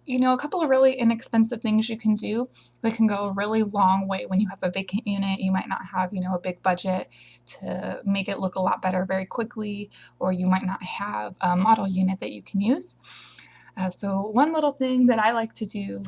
a couple of really inexpensive things you can do that can go a really long way when you have a vacant unit. You might not have, a big budget to make it look a lot better very quickly, or you might not have a model unit that you can use. So one little thing that I like to do,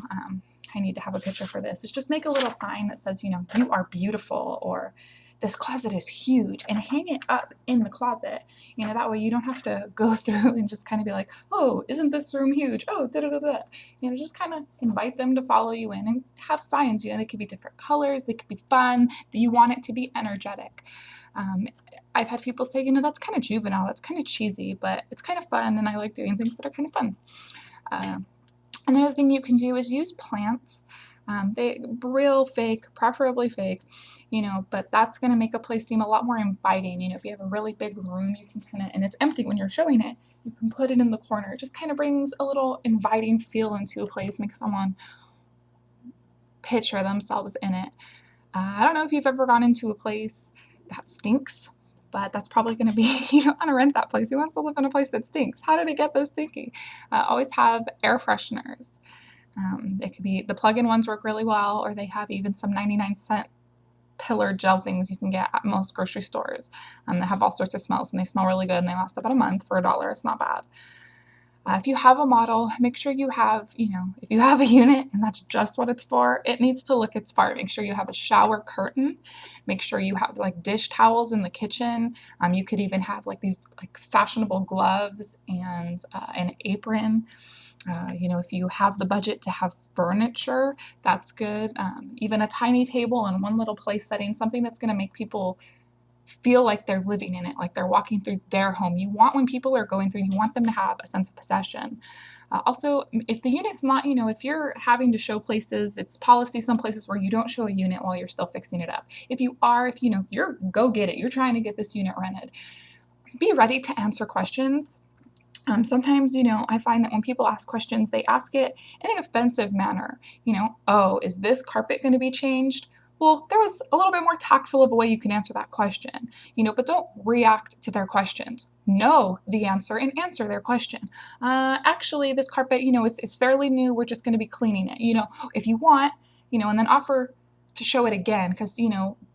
I need to have a picture for this, is just make a little sign that says, you are beautiful, or this closet is huge, and hang it up in the closet. That way you don't have to go through and just kind of be like, oh, isn't this room huge? Oh, da da da da. Just kind of invite them to follow you in and have signs. They could be different colors, they could be fun, that you want it to be energetic. I've had people say, that's kind of juvenile, that's kind of cheesy, but it's kind of fun, and I like doing things that are kind of fun. Another thing you can do is use plants. They real fake, preferably fake, but that's going to make a place seem a lot more inviting. If you have a really big room, you can and it's empty when you're showing it, you can put it in the corner. It just kind of brings a little inviting feel into a place, makes someone picture themselves in it. I don't know if you've ever gone into a place that stinks, but that's probably going to be, you don't want to rent that place. Who wants to live in a place that stinks? How did it get this stinky? Always have air fresheners. It could be, the plug-in ones work really well, or they have even some 99-cent pillar gel things you can get at most grocery stores. They have all sorts of smells, and they smell really good, and they last about a month for $1. It's not bad. If you have a model, make sure you have, if you have a unit and that's just what it's for, it needs to look its part. Make sure you have a shower curtain. Make sure you have like dish towels in the kitchen. You could even have like these like fashionable gloves and an apron. If you have the budget to have furniture, that's good. Even a tiny table in one little place setting, something that's going to make people feel like they're living in it, like they're walking through their home. You want, when people are going through, you want them to have a sense of possession. Also, if the unit's not, if you're having to show places, it's policy some places where you don't show a unit while you're still fixing it up. If you are, if you're go get it, you're trying to get this unit rented, be ready to answer questions. Sometimes, I find that when people ask questions, they ask it in an offensive manner. Oh, is this carpet going to be changed? Well, there was a little bit more tactful of a way you can answer that question, but don't react to their questions. Know the answer and answer their question. Actually, this carpet, is fairly new. We're just going to be cleaning it. If you want, and then offer to show it again, because,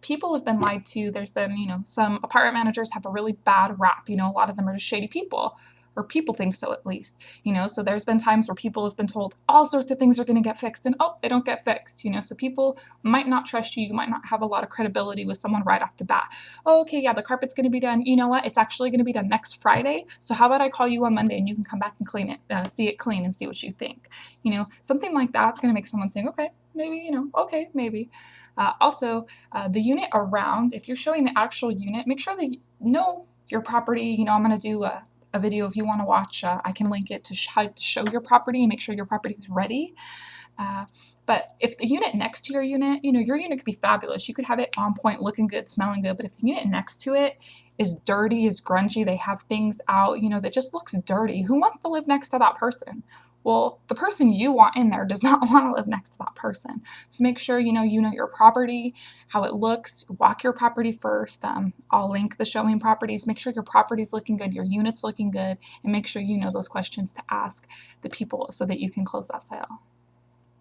people have been lied to. There's been, some apartment managers have a really bad rap. A lot of them are just shady people. Or people think so, at least, so there's been times where people have been told all sorts of things are going to get fixed, and they don't get fixed, so people might not trust you. You might not have a lot of credibility with someone right off the bat. Oh, okay, yeah, the carpet's going to be done. You know what? It's actually going to be done next Friday. So how about I call you on Monday and you can come back and clean it, see it clean and see what you think. Something like that's going to make someone saying, okay, maybe, okay, maybe. Also, the unit around, if you're showing the actual unit, make sure that you know your property. I'm going to do a video if you want to watch. I can link it to show your property and make sure your property is ready. But if the unit next to your unit, your unit could be fabulous. You could have it on point, looking good, smelling good. But if the unit next to it is dirty, is grungy, they have things out, that just looks dirty, who wants to live next to that person? Well, the person you want in there does not want to live next to that person. So make sure you know your property, how it looks. Walk your property first. I'll link the showing properties. Make sure your property's looking good, your unit's looking good, and make sure you know those questions to ask the people so that you can close that sale.